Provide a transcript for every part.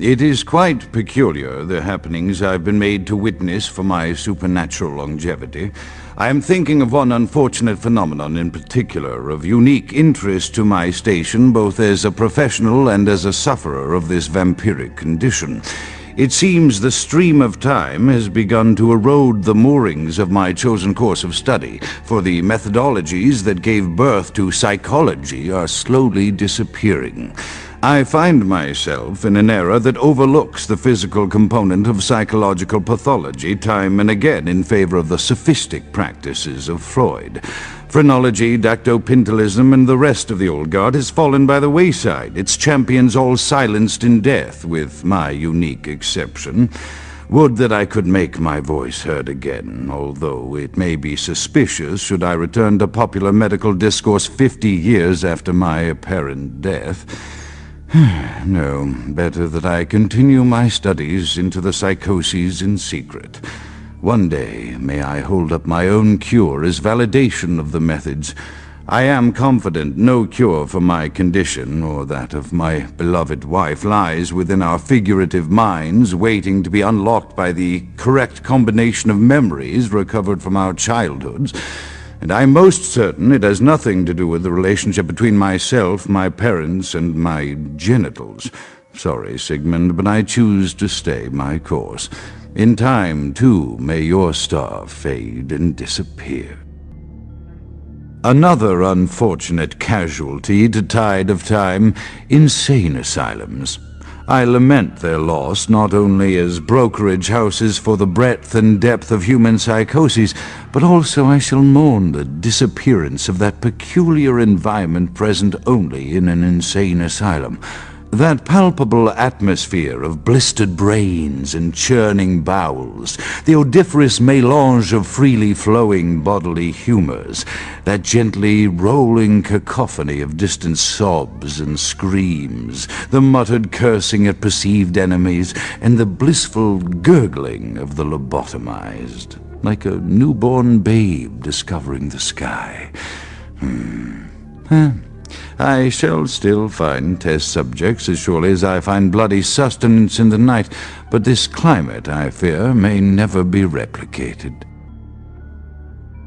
It is quite peculiar, the happenings I've been made to witness for my supernatural longevity. I am thinking of one unfortunate phenomenon in particular, of unique interest to my station, both as a professional and as a sufferer of this vampiric condition. It seems the stream of time has begun to erode the moorings of my chosen course of study, for the methodologies that gave birth to psychology are slowly disappearing. I find myself in an era that overlooks the physical component of psychological pathology time and again in favor of the sophistic practices of Freud. Phrenology, dactopintilism, and the rest of the old guard has fallen by the wayside, its champions all silenced in death, with my unique exception. Would that I could make my voice heard again, although it may be suspicious should I return to popular medical discourse 50 years after my apparent death. No, better that I continue my studies into the psychoses in secret. One day, may I hold up my own cure as validation of the methods. I am confident no cure for my condition, or that of my beloved wife, lies within our figurative minds, waiting to be unlocked by the correct combination of memories recovered from our childhoods. And I'm most certain it has nothing to do with the relationship between myself, my parents, and my genitals. Sorry, Sigmund, but I choose to stay my course. In time, too, may your star fade and disappear. Another unfortunate casualty to tide of time, insane asylums. I lament their loss not only as brokerage houses for the breadth and depth of human psychoses, but also I shall mourn the disappearance of that peculiar environment present only in an insane asylum. That palpable atmosphere of blistered brains and churning bowels, the odoriferous melange of freely flowing bodily humors, that gently rolling cacophony of distant sobs and screams, the muttered cursing at perceived enemies, and the blissful gurgling of the lobotomized, like a newborn babe discovering the sky. I shall still find test subjects as surely as I find bloody sustenance in the night, but this climate, I fear, may never be replicated.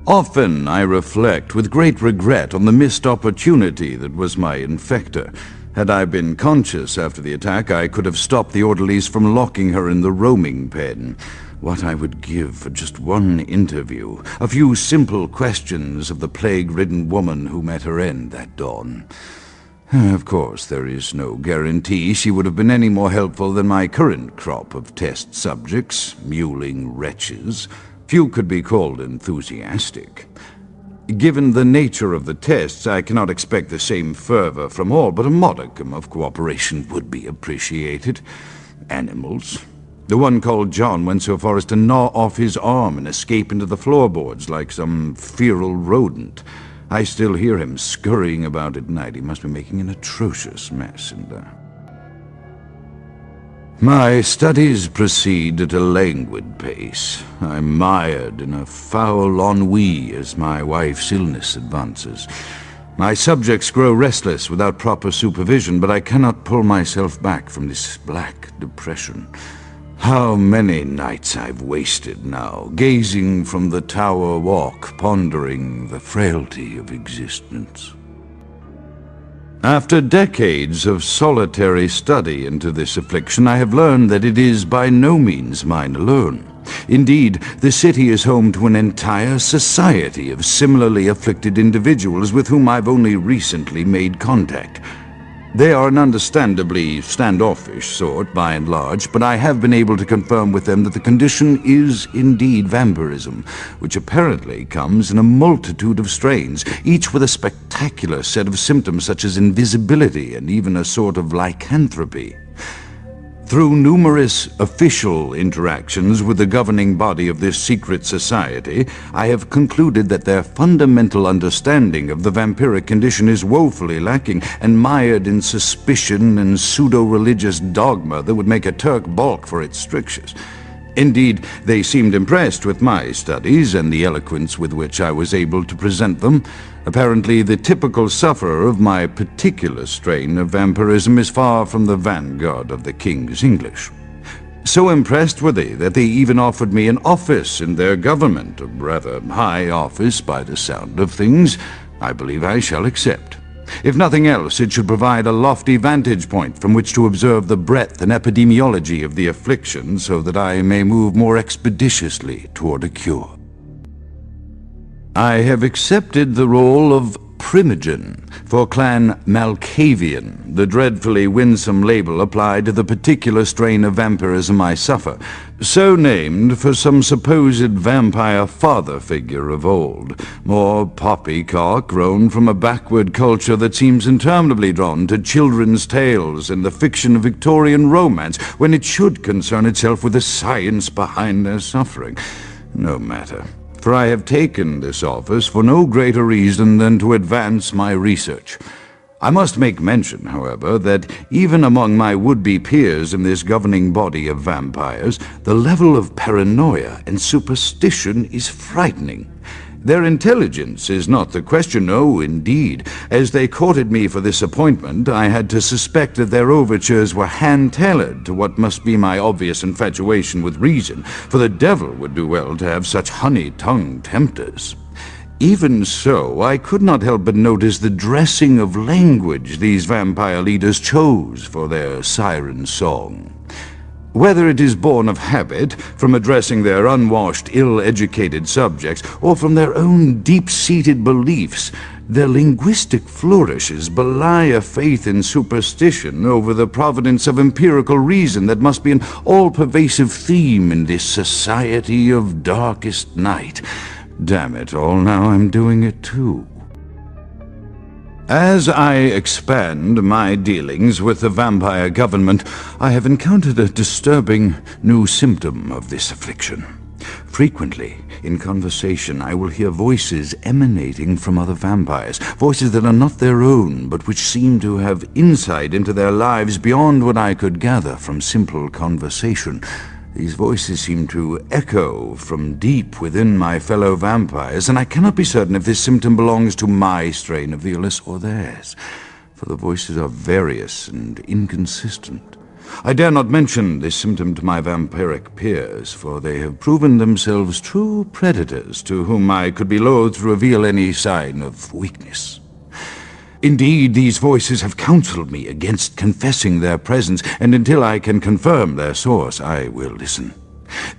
Often I reflect with great regret on the missed opportunity that was my infector. Had I been conscious after the attack, I could have stopped the orderlies from locking her in the roaming pen. What I would give for just one interview, a few simple questions of the plague-ridden woman who met her end that dawn. Of course, there is no guarantee she would have been any more helpful than my current crop of test subjects, mewling wretches. Few could be called enthusiastic. Given the nature of the tests, I cannot expect the same fervor from all, but a modicum of cooperation would be appreciated. Animals. The one called John went so far as to gnaw off his arm and escape into the floorboards like some feral rodent. I still hear him scurrying about at night. He must be making an atrocious mess in there. My studies proceed at a languid pace. I'm mired in a foul ennui as my wife's illness advances. My subjects grow restless without proper supervision, but I cannot pull myself back from this black depression. How many nights I've wasted now, gazing from the tower walk, pondering the frailty of existence. After decades of solitary study into this affliction, I have learned that it is by no means mine alone. Indeed, the city is home to an entire society of similarly afflicted individuals with whom I've only recently made contact. They are an understandably standoffish sort, by and large, but I have been able to confirm with them that the condition is indeed vampirism, which apparently comes in a multitude of strains, each with a spectacular set of symptoms such as invisibility and even a sort of lycanthropy. Through numerous official interactions with the governing body of this secret society, I have concluded that their fundamental understanding of the vampiric condition is woefully lacking and mired in suspicion and pseudo-religious dogma that would make a Turk balk for its strictures. Indeed, they seemed impressed with my studies and the eloquence with which I was able to present them. Apparently, the typical sufferer of my particular strain of vampirism is far from the vanguard of the King's English. So impressed were they that they even offered me an office in their government, a rather high office by the sound of things. I believe I shall accept. If nothing else, it should provide a lofty vantage point from which to observe the breadth and epidemiology of the affliction, so that I may move more expeditiously toward a cure. I have accepted the role of Primogen for Clan Malkavian, the dreadfully winsome label applied to the particular strain of vampirism I suffer, so named for some supposed vampire father figure of old, more poppycock grown from a backward culture that seems interminably drawn to children's tales and the fiction of Victorian romance, when it should concern itself with the science behind their suffering. No matter. For I have taken this office for no greater reason than to advance my research. I must make mention, however, that even among my would-be peers in this governing body of vampires, the level of paranoia and superstition is frightening. Their intelligence is not the question, no, indeed. As they courted me for this appointment, I had to suspect that their overtures were hand-tailored to what must be my obvious infatuation with reason, for the devil would do well to have such honey-tongued tempters. Even so, I could not help but notice the dressing of language these vampire leaders chose for their siren song. Whether it is born of habit, from addressing their unwashed, ill-educated subjects, or from their own deep-seated beliefs, their linguistic flourishes belie a faith in superstition over the providence of empirical reason that must be an all-pervasive theme in this society of darkest night. Damn it all, now I'm doing it too. As I expand my dealings with the vampire government, I have encountered a disturbing new symptom of this affliction. Frequently, in conversation, I will hear voices emanating from other vampires, voices that are not their own, but which seem to have insight into their lives beyond what I could gather from simple conversation. These voices seem to echo from deep within my fellow vampires, and I cannot be certain if this symptom belongs to my strain of the illness or theirs, for the voices are various and inconsistent. I dare not mention this symptom to my vampiric peers, for they have proven themselves true predators to whom I could be loath to reveal any sign of weakness. Indeed, these voices have counseled me against confessing their presence, and until I can confirm their source, I will listen.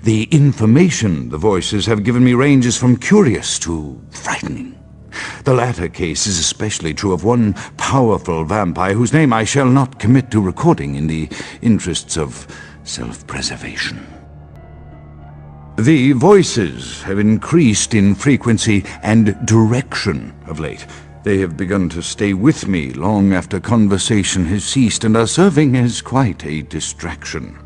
The information the voices have given me ranges from curious to frightening. The latter case is especially true of one powerful vampire whose name I shall not commit to recording in the interests of self-preservation. The voices have increased in frequency and direction of late. They have begun to stay with me long after conversation has ceased and are serving as quite a distraction.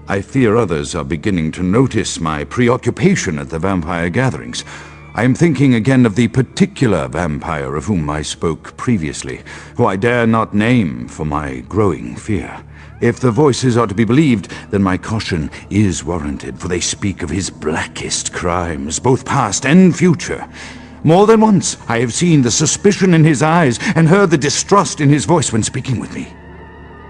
I fear others are beginning to notice my preoccupation at the vampire gatherings. I am thinking again of the particular vampire of whom I spoke previously, who I dare not name for my growing fear. If the voices are to be believed, then my caution is warranted, for they speak of his blackest crimes, both past and future. More than once I have seen the suspicion in his eyes and heard the distrust in his voice when speaking with me.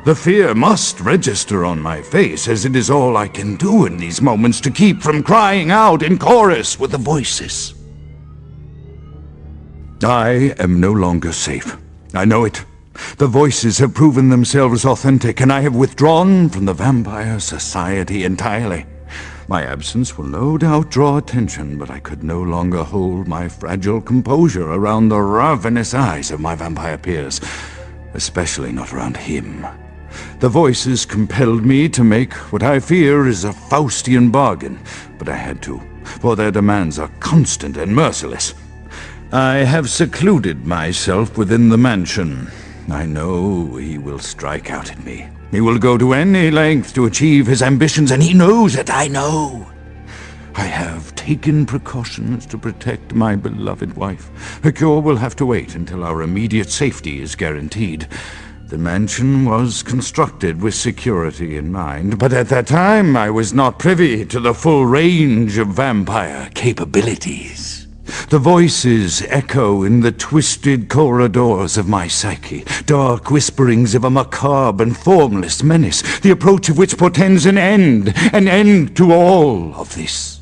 The fear must register on my face, as it is all I can do in these moments to keep from crying out in chorus with the voices. I am no longer safe. I know it. The voices have proven themselves authentic, and I have withdrawn from the Vampire Society entirely. My absence will no doubt draw attention, but I could no longer hold my fragile composure around the ravenous eyes of my vampire peers, especially not around him. The voices compelled me to make what I fear is a Faustian bargain, but I had to, for their demands are constant and merciless. I have secluded myself within the mansion. I know he will strike out at me. He will go to any length to achieve his ambitions, and he knows it, I know. I have taken precautions to protect my beloved wife. Her cure will have to wait until our immediate safety is guaranteed. The mansion was constructed with security in mind, but at that time I was not privy to the full range of vampire capabilities. The voices echo in the twisted corridors of my psyche, dark whisperings of a macabre and formless menace, the approach of which portends an end to all of this.